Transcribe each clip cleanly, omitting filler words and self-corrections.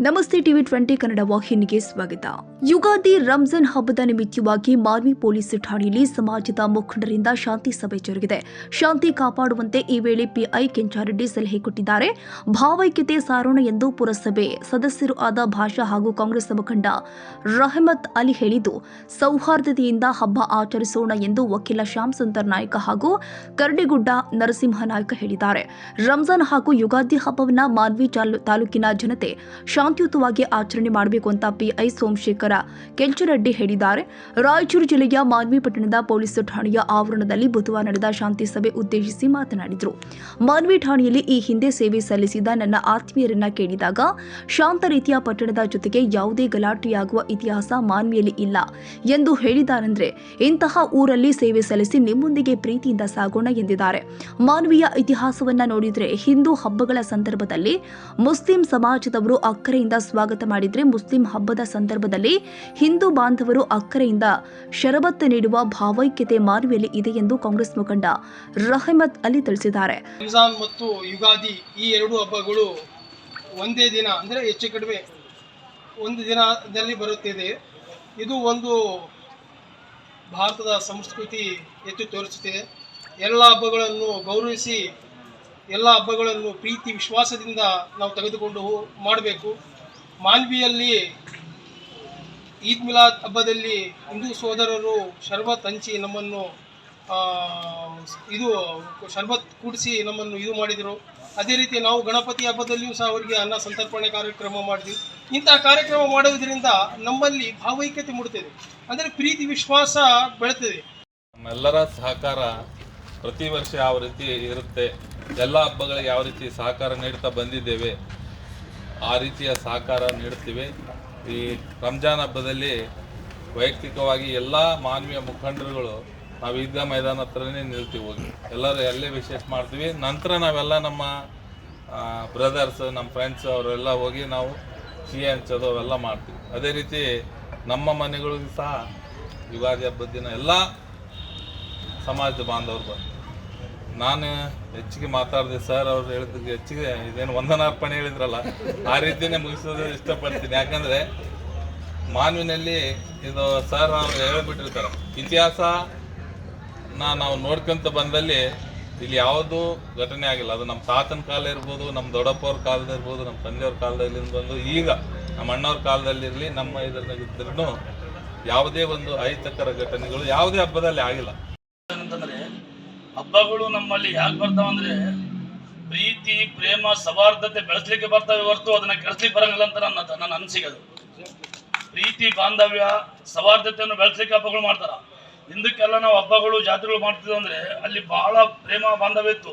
ನಮಸ್ತೆ ಟಿವಿ 20 ಕನ್ನಡ ವಾಹಿನಿಗೆ ಸ್ವಾಗತ. ಯುಗಾದಿ ರಂಜಾನ್ ಹಬ್ಬದ ನಿಮಿತ್ತವಾಗಿ ಮಾನ್ವಿ ಪೊಲೀಸ್ ಠಾಣೆಯಲ್ಲಿ ಸಮಾಜದ ಮುಖಂಡರಿಂದ ಶಾಂತಿ ಸಭೆ ಜರುಗಿದೆ. ಶಾಂತಿ ಕಾಪಾಡುವಂತೆ ಈ ವೇಳೆ ಪಿಐ ಕೆಂಚಾರೆಡ್ಡಿ ಸಲಹೆ ಕೊಟ್ಟಿದ್ದಾರೆ. ಭಾವೈಕ್ಯತೆ ಸಾರೋಣ ಎಂದು ಪುರಸಭೆ ಸದಸ್ಯರು ಆದ ಭಾಷಾ ಹಾಗೂ ಕಾಂಗ್ರೆಸ್ ಮುಖಂಡ ರಹಮತ್ ಅಲಿ ಹೇಳಿದ್ದು, ಸೌಹಾರ್ದತೆಯಿಂದ ಹಬ್ಬ ಆಚರಿಸೋಣ ಎಂದು ವಕೀಲ ಶ್ಯಾಮ್ ಸುಂದರ್ ನಾಯ್ಕ ಹಾಗೂ ಕರಡಿಗುಡ್ಡ ನರಸಿಂಹ ನಾಯ್ಕ ಹೇಳಿದ್ದಾರೆ. ರಂಜಾನ್ ಹಾಗೂ ಯುಗಾದಿ ಹಬ್ಬವನ್ನ ಮಾನ್ವಿ ತಾಲೂಕಿನ ಜನತೆ ಶಾಂತಿಯುತವಾಗಿ ಆಚರಣೆ ಮಾಡಬೇಕು ಅಂತ ಪಿಐ ಸೋಮಶೇಖರ ಕೆಂಚರೆಡ್ಡಿ ಹೇಳಿದ್ದಾರೆ. ರಾಯಚೂರು ಜಿಲ್ಲೆಯ ಮಾನ್ವಿ ಪಟ್ಟಣದ ಪೊಲೀಸ್ ಠಾಣೆಯ ಆವರಣದಲ್ಲಿ ಬುಧವಾರ ನಡೆದ ಶಾಂತಿ ಸಭೆ ಉದ್ದೇಶಿಸಿ ಮಾತನಾಡಿದರು. ಮಾನ್ವಿ ಠಾಣೆಯಲ್ಲಿ ಈ ಹಿಂದೆ ಸೇವೆ ಸಲ್ಲಿಸಿದ ನನ್ನ ಆತ್ಮೀಯರನ್ನ ಕೇಳಿದಾಗ ಶಾಂತ ರೀತಿಯ ಪಟ್ಟಣದ ಜೊತೆಗೆ ಯಾವುದೇ ಗಲಾಟೆಯಾಗುವ ಇತಿಹಾಸ ಮಾನ್ವಿಯಲ್ಲಿ ಇಲ್ಲ ಎಂದು ಹೇಳಿದ್ದಾರೆಂದರೆ, ಇಂತಹ ಊರಲ್ಲಿ ಸೇವೆ ಸಲ್ಲಿಸಿ ನಿಮ್ಮೊಂದಿಗೆ ಪ್ರೀತಿಯಿಂದ ಸಾಗೋಣ ಎಂದಿದ್ದಾರೆ. ಮಾನ್ವಿಯ ಇತಿಹಾಸವನ್ನ ನೋಡಿದರೆ ಹಿಂದೂ ಹಬ್ಬಗಳ ಸಂದರ್ಭದಲ್ಲಿ ಮುಸ್ಲಿಂ ಸಮಾಜದವರು ಅಕ್ಕರೆಯಿಂದ ಸ್ವಾಗತ ಮಾಡಿದರೆ, ಮುಸ್ಲಿಂ ಹಬ್ಬದ ಸಂದರ್ಭದಲ್ಲಿ ಹಿಂದೂ ಬಾಂಧವರು ಅಕ್ಕರೆಯಿಂದ ಶರಬತ್ತು ನೀಡುವ ಭಾವೈಕ್ಯತೆ ಮಾನ್ವಿಯಲ್ಲಿ ಇದೆ ಎಂದು ಕಾಂಗ್ರೆಸ್ ಮುಖಂಡ ರಹಮತ್ ಅಲಿ ತಿಳಿಸಿದ್ದಾರೆ. ರಂಜಾನ್ ಮತ್ತು ಯುಗಾದಿ ಈ ಎರಡು ಹಬ್ಬಗಳು ಒಂದೇ ದಿನ ಅಂದರೆ ಹೆಚ್ಚು ಕಡಿಮೆ ಒಂದು ದಿನದಲ್ಲಿ ಬರುತ್ತಿದೆ. ಇದು ಒಂದು ಭಾರತದ ಸಂಸ್ಕೃತಿ ಎತ್ತಿ ತೋರಿಸುತ್ತಿದೆ. ಎಲ್ಲ ಹಬ್ಬಗಳನ್ನು ಗೌರವಿಸಿ ಎಲ್ಲ ಹಬ್ಬಗಳನ್ನು ಪ್ರೀತಿ ವಿಶ್ವಾಸದಿಂದ ನಾವು ತೆಗೆದುಕೊಂಡು ಮಾಡಬೇಕು. ಮಾನ್ವಿಯಲ್ಲಿ ಈದ್ ಮಿಲಾದ್ ಹಬ್ಬದಲ್ಲಿ ಹಿಂದೂ ಸೋದರರು ಶರ್ಬತ್ ಹಂಚಿ ನಮ್ಮನ್ನು ಶರ್ಬತ್ ಕೂಡಿಸಿ ನಮ್ಮನ್ನು ಇದು ಮಾಡಿದರು. ಅದೇ ರೀತಿ ನಾವು ಗಣಪತಿ ಹಬ್ಬದಲ್ಲಿಯೂ ಸಹ ಅವರಿಗೆ ಅನ್ನ ಸಂತರ್ಪಣೆ ಕಾರ್ಯಕ್ರಮ ಮಾಡಿದ್ವಿ. ಇಂತಹ ಕಾರ್ಯಕ್ರಮ ಮಾಡುವುದರಿಂದ ನಮ್ಮಲ್ಲಿ ಭಾವೈಕ್ಯತೆ ಮೂಡುತ್ತದೆ, ಅಂದರೆ ಪ್ರೀತಿ ವಿಶ್ವಾಸ ಬೆಳೆತದೆ. ನಮ್ಮೆಲ್ಲರ ಸಹಕಾರ ಪ್ರತಿ ವರ್ಷ ಯಾವ ರೀತಿ ಇರುತ್ತೆ, ಎಲ್ಲ ಹಬ್ಬಗಳಿಗೆ ಯಾವ ರೀತಿ ಸಹಕಾರ ನೀಡ್ತಾ ಬಂದಿದ್ದೇವೆ ಆ ರೀತಿಯ ಸಹಕಾರ ನೀಡುತ್ತೀವಿ. ಈ ರಂಜಾನ್ ಹಬ್ಬದಲ್ಲಿ ವೈಯಕ್ತಿಕವಾಗಿ ಎಲ್ಲ ಮಾನವೀಯ ಮುಖಂಡರುಗಳು ನಾವು ಈದ್ಗಾ ಮೈದಾನ ಹತ್ರನೇ ನಿಲ್ತೀವಿ, ಹೋಗಿ ಎಲ್ಲರೂ ಅಲ್ಲೇ ವಿಶೇಷ ಮಾಡ್ತೀವಿ. ನಂತರ ನಾವೆಲ್ಲ ನಮ್ಮ ಬ್ರದರ್ಸ್, ನಮ್ಮ ಫ್ರೆಂಡ್ಸ್ ಅವರೆಲ್ಲ ಹೋಗಿ ನಾವು ಸಿಹಿ ಹಂಚೋದು ಅವೆಲ್ಲ ಮಾಡ್ತೀವಿ. ಅದೇ ರೀತಿ ನಮ್ಮ ಮನೆಗಳಿಗೂ ಸಹ ಯುಗಾದಿ ಹಬ್ಬದ ದಿನ ಎಲ್ಲ ಸಮಾಜದ ಬಾಂಧವರು ಬಂದು, ನಾನು ಹೆಚ್ಚಿಗೆ ಮಾತಾಡಿದೆ, ಸರ್ ಅವ್ರು ಹೇಳಿದ್ದಕ್ಕೆ ಹೆಚ್ಚಿಗೆ ಇದೇನು ವಂದನಾರ್ಪಣೆ ಹೇಳಿದ್ರಲ್ಲ ಆ ರೀತಿಯೇ ಮುಗಿಸೋದು ಇಷ್ಟಪಡ್ತೀನಿ. ಯಾಕಂದರೆ ಮಾನ್ವಿನಲ್ಲಿ ಇದು ಸರ್ ಅವ್ರು ಹೇಳಿಬಿಟ್ಟಿರ್ತಾರೆ, ಇತಿಹಾಸ ನಾವು ನೋಡ್ಕೊಂತ ಬಂದಲ್ಲಿ ಇಲ್ಲಿ ಯಾವುದೂ ಘಟನೆ ಆಗಿಲ್ಲ. ಅದು ನಮ್ಮ ತಾತನ ಕಾಲ ಇರ್ಬೋದು, ನಮ್ಮ ದೊಡ್ಡಪ್ಪವ್ರ ಕಾಲದ ಇರ್ಬೋದು, ನಮ್ಮ ತಂದೆಯವ್ರ ಕಾಲದಲ್ಲಿ ಬಂದು ಈಗ ನಮ್ಮ ಅಣ್ಣವ್ರ ಕಾಲದಲ್ಲಿರಲಿ, ನಮ್ಮ ಇದರಲ್ಲಿದ್ರೂ ಯಾವುದೇ ಒಂದು ಅಹಿತಕರ ಘಟನೆಗಳು ಯಾವುದೇ ಹಬ್ಬದಲ್ಲಿ ಆಗಿಲ್ಲ. ಅಂತಂದ್ರೆ ಹಬ್ಬಗಳು ನಮ್ಮಲ್ಲಿ ಯಾಕೆ ಬರ್ತಾವ ಅಂದ್ರೆ ಪ್ರೀತಿ ಪ್ರೇಮ ಸೌಹಾರ್ದತೆ ಬೆಳೆಸ್ಲಿಕ್ಕೆ ಬರ್ತವೆ ಹೊರತು ಅದನ್ನ ಕೆಡಿಸ್ಲಿಕ್ಕೆ ಬರಂಗಿಲ್ಲ ಅಂತ ನನ್ನ ಅನಿಸಿಕೆ. ಅದು ಪ್ರೀತಿ ಬಾಂಧವ್ಯ ಸೌಹಾರ್ದತೆಯನ್ನು ಬೆಳೆಸ್ಲಿಕ್ಕೆ ಹಬ್ಬಗಳು ಮಾಡ್ತಾರ. ಹಿಂದಕ್ಕೆಲ್ಲ ನಾವು ಹಬ್ಬಗಳು ಜಾತ್ರೆಗಳು ಮಾಡ್ತಿದ್ವಿ ಅಂದ್ರೆ ಅಲ್ಲಿ ಬಹಳ ಪ್ರೇಮ ಬಾಂಧವ್ಯ ಇತ್ತು.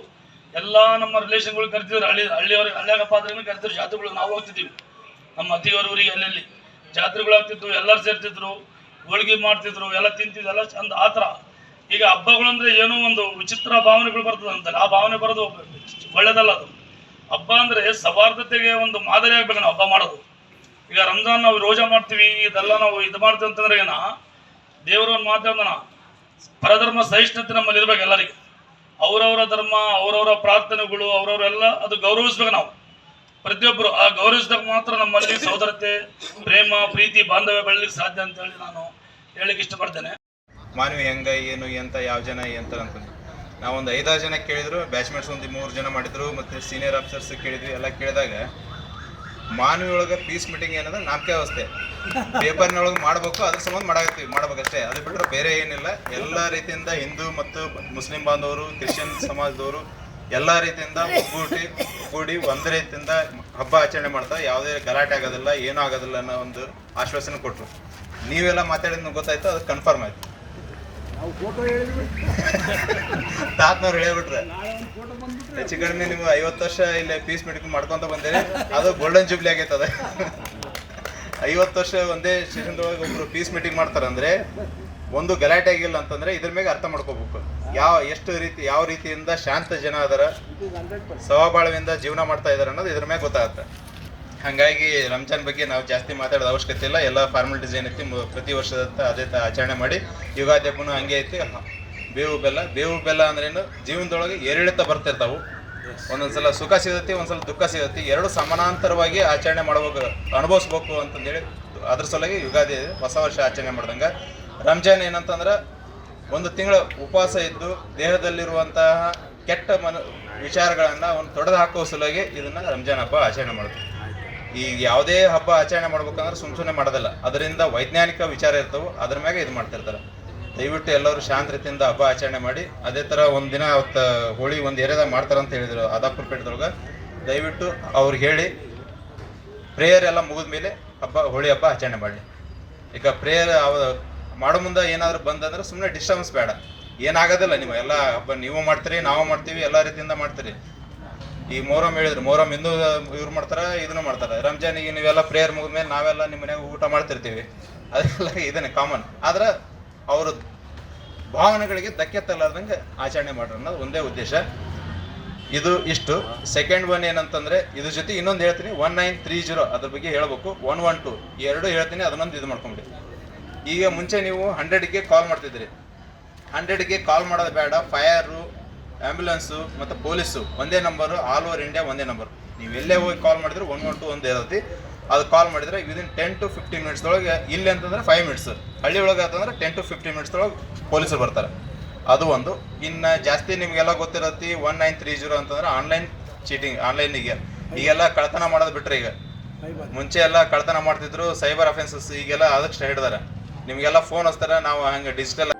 ಎಲ್ಲ ನಮ್ಮ ರಿಲೇಷನ್ಗಳು ಕರಿತಿದ್ರು, ಹಳ್ಳಿಯವ್ರಿಗೆ ಹಳ್ಳಿಯಾಗಪ್ಪ ಆದ್ರೂ ಕರಿತಿದ್ರು. ಜಾತ್ರೆಗಳು ನಾವು ಹೋಗ್ತಿದ್ವಿ, ನಮ್ಮ ಅತ್ತಿಯವರ ಊರಿಗೆ ಅಲ್ಲೆಲ್ಲಿ ಜಾತ್ರೆಗಳು ಆಗ್ತಿದ್ವು, ಎಲ್ಲರೂ ಸೇರ್ತಿದ್ರು, ಹೋಳಿಗೆ ಮಾಡ್ತಿದ್ರು, ಎಲ್ಲ ತಿಂತಿದ್ರು, ಎಲ್ಲ ಚಂದ ಆ ಥರ. ಈಗ ಹಬ್ಬಗಳು ಅಂದ್ರೆ ಏನೋ ಒಂದು ವಿಚಿತ್ರ ಭಾವನೆಗಳು ಬರ್ತದೆ ಅಂತಾರೆ, ಆ ಭಾವನೆ ಬರೋದು ಒಳ್ಳೇದಲ್ಲ. ಅದು ಹಬ್ಬ ಅಂದ್ರೆ ಸೌಹಾರ್ದತೆಗೆ ಒಂದು ಮಾದರಿ ಆಗ್ಬೇಕು ನಾವು ಹಬ್ಬ ಮಾಡೋದು. ಈಗ ರಂಜಾನ್ ನಾವು ರೋಜಾ ಮಾಡ್ತೀವಿ, ಇದೆಲ್ಲ ನಾವು ಇದು ಮಾಡ್ತೀವಿ ಅಂತಂದ್ರೆ ಏನ ದೇವರು ಒಂದು ಮಾತಾಡೋಣ, ಪರಧರ್ಮ ಸಹಿಷ್ಣುತೆ ನಮ್ಮಲ್ಲಿ ಇರ್ಬೇಕು. ಎಲ್ಲರಿಗೆ ಅವರವರ ಧರ್ಮ, ಅವರವರ ಪ್ರಾರ್ಥನೆಗಳು, ಅವರವರೆಲ್ಲ ಅದು ಗೌರವಿಸ್ಬೇಕು ನಾವು ಪ್ರತಿಯೊಬ್ಬರು. ಆ ಗೌರವಿಸಿದಾಗ ಮಾತ್ರ ನಮ್ಮಲ್ಲಿ ಸಹೋದರತೆ, ಪ್ರೇಮ, ಪ್ರೀತಿ, ಬಾಂಧವ್ಯ ಬೆಳಲಿಕ್ಕೆ ಸಾಧ್ಯ ಅಂತ ಹೇಳಿ ನಾನು ಹೇಳಿಕ್ಕೆ ಇಷ್ಟಪಡ್ತೇನೆ. ಮಾನವಿ ಹೆಂಗ ಏನು ಅಂತ ಯಾವ ಜನ ಅಂತ ಅಂತಂದು ನಾವೊಂದು 5-6 ಜನ ಕೇಳಿದ್ರು, ಬ್ಯಾಚ್ಮೇಟ್ಸ್ ಒಂದು 3 ಜನ ಮಾಡಿದ್ರು, ಮತ್ತು ಸೀನಿಯರ್ ಆಫೀಸರ್ಸ್ ಕೇಳಿದ್ವಿ. ಎಲ್ಲ ಕೇಳಿದಾಗ ಮಾನವಿ ಒಳಗೆ ಪೀಸ್ ಮೀಟಿಂಗ್ ಏನಂದ್ರೆ ನಾಮಕೆ ಅವಸ್ಥೆ ಪೇಪರ್ನೊಳಗೆ ಮಾಡಬೇಕು, ಅದ್ರ ಸಂಬಂಧ ಮಾಡ್ಬೇಕಷ್ಟೇ. ಅದು ಬಿಟ್ಟರೆ ಬೇರೆ ಏನಿಲ್ಲ. ಎಲ್ಲ ರೀತಿಯಿಂದ ಹಿಂದೂ ಮತ್ತು ಮುಸ್ಲಿಂ ಬಾಂಧವರು, ಕ್ರಿಶ್ಚಿಯನ್ ಸಮಾಜದವರು ಎಲ್ಲ ರೀತಿಯಿಂದ ಒಗ್ಗೂಡಿ ಒಂದು ರೀತಿಯಿಂದ ಹಬ್ಬ ಆಚರಣೆ ಮಾಡ್ತಾರೆ. ಯಾವುದೇ ಗಲಾಟೆ ಆಗೋದಿಲ್ಲ, ಏನೂ ಆಗೋದಿಲ್ಲ ಅನ್ನೋ ಒಂದು ಆಶ್ವಾಸನೆ ಕೊಟ್ಟರು. ನೀವೆಲ್ಲ ಮಾತಾಡಿದ್ ಗೊತ್ತಾಯ್ತು, ಅದು ಕನ್ಫರ್ಮ್ ಆಯ್ತು. ತಾತನವ್ರು ಹೇಳ್ಬಿಟ್ರೆ ಹೆಚ್ಚು ಕಡಿಮೆ ನೀವು 50 ವರ್ಷ ಇಲ್ಲಿ ಪೀಸ್ ಮೀಟಿಂಗ್ ಮಾಡ್ಕೊಂತ ಬಂದಿರಿ, ಅದು ಗೋಲ್ಡನ್ ಜೂಬ್ಲಿ ಆಗೈತೆ. ಅದ 50 ವರ್ಷ ಒಂದೇ ಸ್ಟೇಷನ್ದೊಳಗೆ ಒಬ್ರು ಪೀಸ್ ಮೀಟಿಂಗ್ ಮಾಡ್ತಾರಂದ್ರೆ ಒಂದು ಗಲಾಟೆ ಆಗಿಲ್ಲ ಅಂತಂದ್ರೆ ಇದ್ರ ಮೇಲೆ ಅರ್ಥ ಮಾಡ್ಕೋಬೇಕು. ಯಾವ ರೀತಿಯಿಂದ ಶಾಂತ ಜನ ಅದರ ಸಹಬಾಳ್ವೆಯಿಂದ ಜೀವನ ಮಾಡ್ತಾ ಇದಾರೆ ಅನ್ನೋದು ಇದ್ರ ಮೇಲೆ ಗೊತ್ತಾಗುತ್ತೆ. ಹಾಗಾಗಿ ರಂಜಾನ್ ಬಗ್ಗೆ ನಾವು ಜಾಸ್ತಿ ಮಾತಾಡೋದು ಅವಶ್ಯಕತೆ ಇಲ್ಲ. ಎಲ್ಲ ಫಾರ್ಮಾಲಿಟೀಸ್ ಏನೈತಿ ಪ್ರತಿ ವರ್ಷದಂತ ಅದೇ ಆಚರಣೆ ಮಾಡಿ. ಯುಗಾದಿ ಹಬ್ಬನೂ ಹಂಗೆ ಐತಿ. ಬೇವು ಬೆಲ್ಲ ಅಂದ್ರೇನು, ಜೀವನದೊಳಗೆ ಏರಿಳಿತ ಬರ್ತಿರ್ತಾವೆ, ಒಂದೊಂದ್ಸಲ ಸುಖ ಸಿಗತಿ, ಒಂದ್ಸಲ ದುಃಖ ಸಿಗತಿ, ಎರಡು ಸಮಾನಾಂತರವಾಗಿ ಆಚರಣೆ ಮಾಡ್ಬೇಕು, ಅನುಭವಿಸ್ಬೇಕು ಅಂತಂದೇಳಿ ಅದ್ರ ಸಲುವಾಗಿ ಯುಗಾದಿ ಹೊಸ ವರ್ಷ ಆಚರಣೆ ಮಾಡ್ದಂಗೆ. ರಂಜಾನ್ ಏನಂತಂದ್ರೆ ಒಂದು ತಿಂಗಳ ಉಪವಾಸ ಇದ್ದು ದೇಹದಲ್ಲಿರುವಂತಹ ಕೆಟ್ಟ ವಿಚಾರಗಳನ್ನು ಒಂದು ತೊಡೆದು ಹಾಕುವ ಸಲುವಾಗಿ ಇದನ್ನು ರಂಜಾನ್ ಹಬ್ಬ ಆಚರಣೆ ಮಾಡ್ತೀವಿ. ಈಗ ಯಾವುದೇ ಹಬ್ಬ ಆಚರಣೆ ಮಾಡ್ಬೇಕಂದ್ರೆ ಸುಮ್ಮನೆ ಮಾಡೋದಿಲ್ಲ, ಅದರಿಂದ ವೈಜ್ಞಾನಿಕ ವಿಚಾರ ಇರ್ತವೆ, ಅದ್ರ ಮ್ಯಾಗೆ ಇದು ಮಾಡ್ತಿರ್ತಾರೆ. ದಯವಿಟ್ಟು ಎಲ್ಲರೂ ಶಾಂತ ರೀತಿಯಿಂದ ಹಬ್ಬ ಆಚರಣೆ ಮಾಡಿ. ಅದೇ ಥರ ಒಂದಿನ ಅವತ್ತು ಹೋಳಿ ಒಂದು ಏರಿಯಾದಾಗ ಮಾಡ್ತಾರಂತ ಹೇಳಿದರು ಆದಾಪುರ ಪೇಟದೊಳಗೆ. ದಯವಿಟ್ಟು ಅವ್ರಿಗೆ ಹೇಳಿ ಪ್ರೇಯರ್ ಎಲ್ಲ ಮುಗಿದ ಮೇಲೆ ಹೋಳಿ ಹಬ್ಬ ಆಚರಣೆ ಮಾಡಲಿ. ಈಗ ಪ್ರೇಯರ್ ಮಾಡೋ ಮುಂದೆ ಏನಾದರೂ ಬಂದಂದ್ರೆ ಸುಮ್ಮನೆ ಡಿಸ್ಟರ್ಬೆನ್ಸ್ ಬೇಡ, ಏನಾಗೋದಿಲ್ಲ. ನೀವು ಎಲ್ಲ ಹಬ್ಬ ನೀವು ಮಾಡ್ತೀರಿ, ನಾವು ಮಾಡ್ತೀವಿ, ಎಲ್ಲ ರೀತಿಯಿಂದ ಮಾಡ್ತೀರಿ. ಈ ಮೊಹರಂ ಹೇಳಿದ್ರು, ಮೊಹರಂ ಹಿಂದೂ ಇವ್ರು ಮಾಡ್ತಾರೆ, ಇದನ್ನು ಮಾಡ್ತಾರೆ. ರಂಜಾನಿಗೆ ನೀವೆಲ್ಲ ಪ್ರೇಯರ್ ಮುಗಿದ್ಮೇಲೆ ನಾವೆಲ್ಲ ನಿಮ್ಮ ಮನೆಯಾಗ ಊಟ ಮಾಡ್ತಿರ್ತೀವಿ, ಅದೆಲ್ಲ ಇದನ್ನೇ ಕಾಮನ್. ಆದ್ರೆ ಅವ್ರ ಭಾವನೆಗಳಿಗೆ ಧಕ್ಕೆ ತರಲಾರ್ದಂಗೆ ಆಚರಣೆ ಮಾಡ್ರಿ ಅನ್ನೋದು ಒಂದೇ ಉದ್ದೇಶ. ಇದು ಇಷ್ಟು. ಸೆಕೆಂಡ್ ಒನ್ ಏನಂತಂದರೆ, ಇದ್ರ ಜೊತೆ ಇನ್ನೊಂದು ಹೇಳ್ತೀನಿ, 1930 ಅದ್ರ ಬಗ್ಗೆ ಹೇಳ್ಬೇಕು. 112 ಎರಡು ಹೇಳ್ತೀನಿ, ಅದನ್ನೊಂದು ಇದು ಮಾಡ್ಕೊಂಬಿಡಿ. ಈಗ ಮುಂಚೆ ನೀವು 100ಗೆ ಕಾಲ್ ಮಾಡ್ತಿದ್ರಿ, 100ಗೆ ಕಾಲ್ ಮಾಡೋದು ಬೇಡ. ಫೈರು, ಆ್ಯಂಬುಲೆನ್ಸು ಮತ್ತು ಪೊಲೀಸು ಒಂದೇ ನಂಬರು, ಆಲ್ ಓವರ್ ಇಂಡಿಯಾ ಒಂದೇ ನಂಬರ್. ನೀವು ಎಲ್ಲೇ ಹೋಗಿ ಕಾಲ್ ಮಾಡಿದ್ರೆ 112 ಒಂದು ಇರುತ್ತೆ. ಅದು ಕಾಲ್ ಮಾಡಿದರೆ ವಿದಿನ್ 10 to 15 ಮಿನಿಟ್ಸ್ದೊಳಗೆ, ಇಲ್ಲಿ ಅಂತಂದರೆ 5 ಮಿನಿಟ್ಸ್, ಹಳ್ಳಿ ಒಳಗೆ ಅಂತಂದ್ರೆ 10 to 15 ಮಿನಿಟ್ಸ್ದೊಳಗೆ ಪೊಲೀಸರು ಬರ್ತಾರೆ. ಅದು ಒಂದು. ಇನ್ನು ಜಾಸ್ತಿ ನಿಮಗೆಲ್ಲ ಗೊತ್ತಿರತ್ತಿ 1930 ಅಂತಂದ್ರೆ ಆನ್ಲೈನ್ ಚೀಟಿಂಗ್. ಆನ್ಲೈನಿಗೆ ಈಗೆಲ್ಲ ಕಳ್ತನ ಮಾಡೋದು ಬಿಟ್ಟರೆ, ಈಗ ಮುಂಚೆ ಎಲ್ಲ ಕಳ್ತನ ಮಾಡ್ತಿದ್ರು, ಸೈಬರ್ ಅಫೆನ್ಸಸ್ ಈಗೆಲ್ಲ ಅದಕ್ಕೆ ಹಿಡಿದಾರೆ. ನಿಮಗೆಲ್ಲ ಫೋನ್ ಹಚ್ತಾರೆ, ನಾವು ಹಂಗೆ ಡಿಜಿಟಲ್.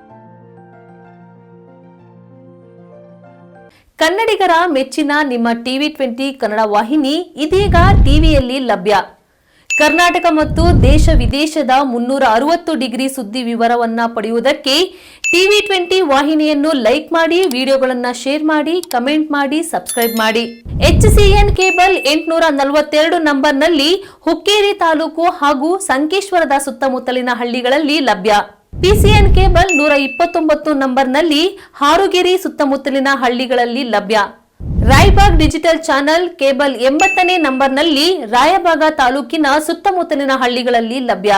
ಕನ್ನಡಿಗರ ಮೆಚ್ಚಿನ ನಿಮ್ಮ TV20 ಕನ್ನಡ ವಾಹಿನಿ ಇದೀಗ ಟಿವಿಯಲ್ಲಿ ಲಭ್ಯ. ಕರ್ನಾಟಕ ಮತ್ತು ದೇಶ ವಿದೇಶದ 360 ಡಿಗ್ರಿ ಸುದ್ದಿ ವಿವರವನ್ನ ಪಡೆಯುವುದಕ್ಕೆ TV20 ವಾಹಿನಿಯನ್ನು ಲೈಕ್ ಮಾಡಿ, ವಿಡಿಯೋಗಳನ್ನು ಶೇರ್ ಮಾಡಿ, ಕಮೆಂಟ್ ಮಾಡಿ, ಸಬ್ಸ್ಕ್ರೈಬ್ ಮಾಡಿ. HCN ಕೇಬಲ್ 842 ನಂಬರ್ನಲ್ಲಿ ಹುಕ್ಕೇರಿ ತಾಲೂಕು ಹಾಗೂ ಸಂಕೇಶ್ವರದ ಸುತ್ತಮುತ್ತಲಿನ ಹಳ್ಳಿಗಳಲ್ಲಿ ಲಭ್ಯ. PCN ಕೇಬಲ್ 129 ನಂಬರ್ನಲ್ಲಿ ಹಾರುಗೆರೆ ಸುತ್ತಮುತ್ತಲಿನ ಹಳ್ಳಿಗಳಲ್ಲಿ ಲಭ್ಯ. ರಾಯಬಾಗ್ ಡಿಜಿಟಲ್ ಚಾನೆಲ್ ಕೇಬಲ್ 80ನೇ ನಂಬರ್ನಲ್ಲಿ ರಾಯಬಾಗ ತಾಲೂಕಿನ ಸುತ್ತಮುತ್ತಲಿನ ಹಳ್ಳಿಗಳಲ್ಲಿ ಲಭ್ಯ.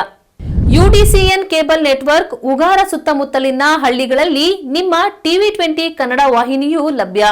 UDCN ಕೇಬಲ್ ನೆಟ್ವರ್ಕ್ ಉಗಾರ ಸುತ್ತಮುತ್ತಲಿನ ಹಳ್ಳಿಗಳಲ್ಲಿ ನಿಮ್ಮ TV20 ಕನ್ನಡ ವಾಹಿನಿಯೂ ಲಭ್ಯ.